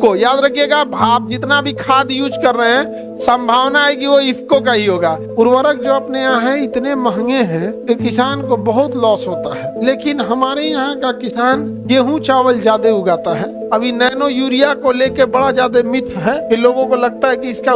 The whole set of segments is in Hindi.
को याद रखिएगा, आप जितना भी खाद यूज कर रहे हैं संभावना है कि वो इफ्को का ही होगा। उर्वरक जो अपने यहाँ है इतने महंगे हैं कि किसान को बहुत लॉस होता है, लेकिन हमारे यहाँ का किसान गेहूं चावल ज्यादा उगाता है। अभी नैनो यूरिया को लेके बड़ा ज्यादा मिथ है कि लोगों को लगता है कि इसका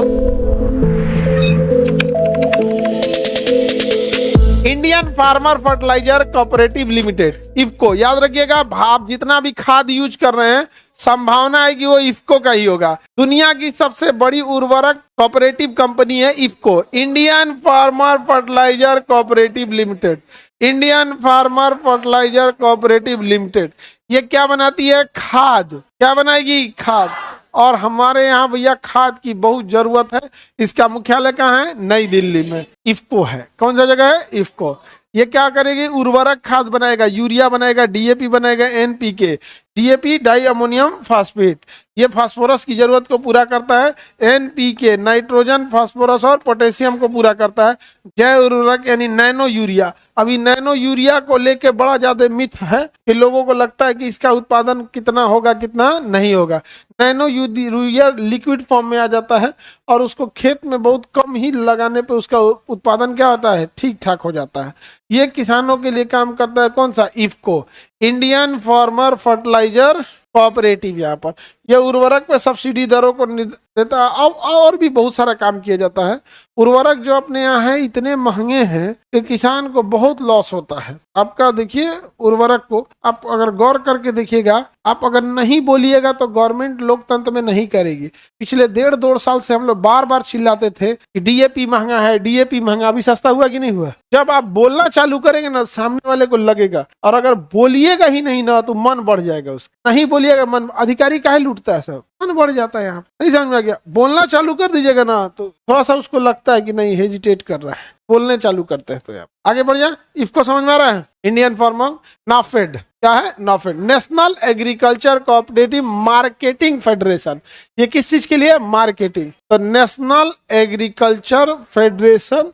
Indian farmer fertiliser cooperative limited IFFCO, याद रखिएगा, आप जितना भी खाद यूज कर रहे हैं संभावना है कि वो इफ्को का ही होगा। दुनिया की सबसे बड़ी उर्वरक कोऑपरेटिव कंपनी है IFFCO, Indian farmer fertiliser cooperative limited. Indian farmer fertiliser cooperative limited ये क्या बनाती है? खाद। क्या बनाएगी? खाद। और हमारे यहाँ भैया खाद की बहुत जरूरत है। इसका मुख्यालय कहाँ है? नई दिल्ली में। इफ्को है। कौन सा जगह है? इफ्को। ये क्या करेगी? उर्वरक खाद बनाएगा, यूरिया बनाएगा, डीएपी बनाएगा, NPK, DAP di ammonium phosphate, ये फास्फोरस की जरूरत को पूरा करता है। एनपीके नाइट्रोजन, फास्फोरस और पोटेशियम को पूरा करता है। जैव उर्वरक यानी नैनो यूरिया। अभी नैनो यूरिया को लेके बड़ा ज्यादा मिथ है कि लोगों को लगता है कि इसका उत्पादन कितना होगा, कितना नहीं होगा। नैनो यूरिया लिक्विड फॉर्म में आ जाता है और उसको खेत में बहुत कम ही लगाने पे उसका उत्पादन क्या होता है? ठीक ठाक हो जाता है। ये किसानों के लिए काम करता है। कौन सा? IFFCO, Indian farmer fertiliser cooperative. यहाँ पर यह उर्वरक पे सब्सिडी दरों को देता है और भी बहुत सारा काम किया जाता है। उर्वरक जो अपने यहाँ है इतने महंगे हैं कि किसान को बहुत लॉस होता है। आपका देखिए उर्वरक को आप अगर गौर करके देखिएगा, आप अगर नहीं बोलिएगा तो गवर्नमेंट लोकतंत्र में नहीं करेगी। पिछले 1.5-2 साल से हम लोग बार बार चिल्लाते थे कि डीएपी महंगा है, डीएपी महंगा। अभी सस्ता हुआ कि नहीं हुआ? जब आप बोलना चालू करेंगे ना, सामने वाले को लगेगा। और अगर बोलिएगा ही नहीं ना तो मन बढ़ जाएगा उसका। नहीं बोलिएगा, मन अधिकारी काहे लूटता है, सब मन बढ़ जाता है। यहाँ नहीं समझ में आ गया? बोलना चालू कर दीजिएगा ना तो थोड़ा सा उसको लगता है कि नहीं, हेजिटेट कर रहा है। बोलने चालू करते हैं तो यार आगे बढ़ जाए। इसको समझ में आ रहा है? इंडियन फार्मर नाफेड क्या है? NAFED national agriculture cooperative marketing federation. ये किस चीज के लिए? मार्केटिंग। तो नेशनल एग्रीकल्चर फेडरेशन,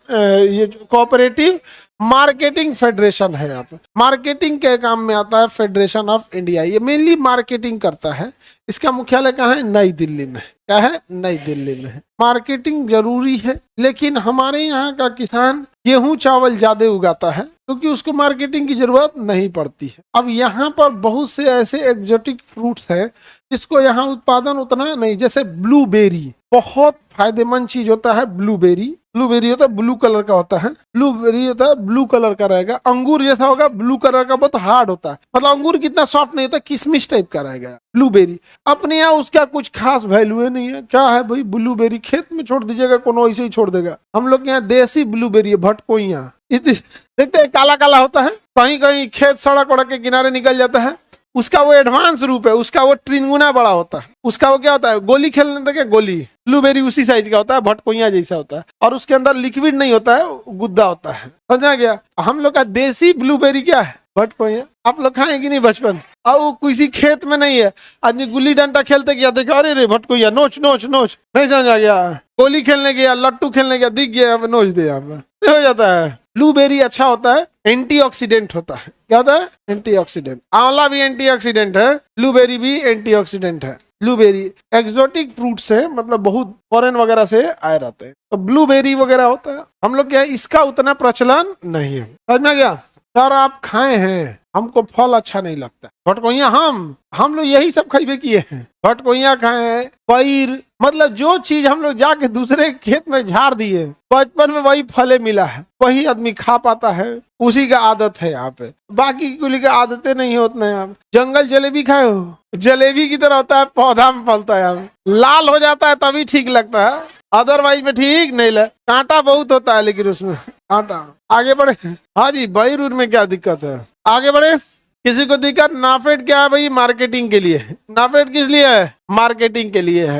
ये कोऑपरेटिव मार्केटिंग फेडरेशन है। यहाँ पे मार्केटिंग के काम में आता है फेडरेशन ऑफ इंडिया। ये मेनली मार्केटिंग करता है। इसका मुख्यालय कहाँ है? नई दिल्ली में। क्या है? नई दिल्ली में है। मार्केटिंग जरूरी है, लेकिन हमारे यहाँ का किसान गेहूं चावल ज्यादा उगाता है क्योंकि उसको मार्केटिंग की जरूरत नहीं पड़ती है। अब यहाँ पर बहुत से ऐसे एग्जोटिक फ्रूट्स हैं जिसको यहाँ उत्पादन उतना नहीं, जैसे ब्लूबेरी बहुत फायदेमंद चीज होता है। ब्लूबेरी होता है ब्लू कलर का होता है। ब्लूबेरी होता है ब्लू कलर का रहेगा। अंगूर जैसा होगा, ब्लू कलर का, बहुत हार्ड होता है। मतलब अंगूर कितना सॉफ्ट नहीं होता, किशमिश टाइप का रहेगा ब्लूबेरी। अपने यहाँ उसका कुछ खास वैल्यू नहीं है। क्या है भाई? ब्लूबेरी खेत में छोड़ दीजिएगा, कोनो ऐसे ही छोड़ देगा। हम लोग के यहाँ देसी ब्लूबेरी है, भटकोइया। देखते हैं काला काला होता है, कहीं कहीं खेत सड़क वड़क के किनारे निकल जाता है। उसका वो एडवांस रूप है, उसका वो 3 गुना बड़ा होता है। उसका वो क्या होता है? गोली खेलने तक गोली। ब्लूबेरी उसी साइज का होता है, भटकोइया जैसा होता है, और उसके अंदर लिक्विड नहीं होता है, गुद्दा होता है। समझा गया? हम लोग का देसी ब्लूबेरी क्या है? भटकोइया। आप लोग खाए कि नहीं बचपन? और किसी खेत में नहीं है, आदमी गुल्ली डंडा खेलते गया, देखा अरे रे भटकोइया, नोच नोच नोच, नहीं समझा गया? गोली खेलने गया, लट्टू खेलने गया, दिख गया, नोच दे। यहाँ पे हो जाता है। ब्लूबेरी अच्छा होता है, एंटीऑक्सीडेंट होता है। क्या होता है? एंटीऑक्सीडेंट। आंवला भी एंटीऑक्सीडेंट है, ब्लूबेरी भी एंटीऑक्सीडेंट है। ब्लूबेरी एक्सोटिक फ्रूट्स है, मतलब बहुत फॉरेन वगैरह से आए रहते हैं, तो ब्लूबेरी वगैरह होता है। हम लोग क्या, इसका उतना प्रचलन नहीं है। समझ में गया? सर आप खाए हैं, हमको फल अच्छा नहीं लगता। भटकोइया हम लोग यही सब खाइबे किए हैं। भटकोइया खाए हैं, पैर, मतलब जो चीज हम लोग जाके दूसरे खेत में झाड़ दिए, बचपन में वही फले मिला है, वही आदमी खा पाता है। उसी का आदत है यहाँ पे, बाकी कुछ की आदतें नहीं होती हैं। आप जंगल जलेबी खाए हो? जलेबी की तरह होता है, पौधा में फलता है, लाल हो जाता है तभी ठीक लगता है, अदरवाइज में ठीक नहीं लगे। कांटा बहुत होता है लेकिन उसमें कांटा। आगे बढ़े। हाँ जी, बैर में क्या दिक्कत है? आगे बढ़े। किसी को दिक्कत? नाफेड क्या है भाई? मार्केटिंग के लिए। नाफेड किस लिए है? मार्केटिंग के लिए है।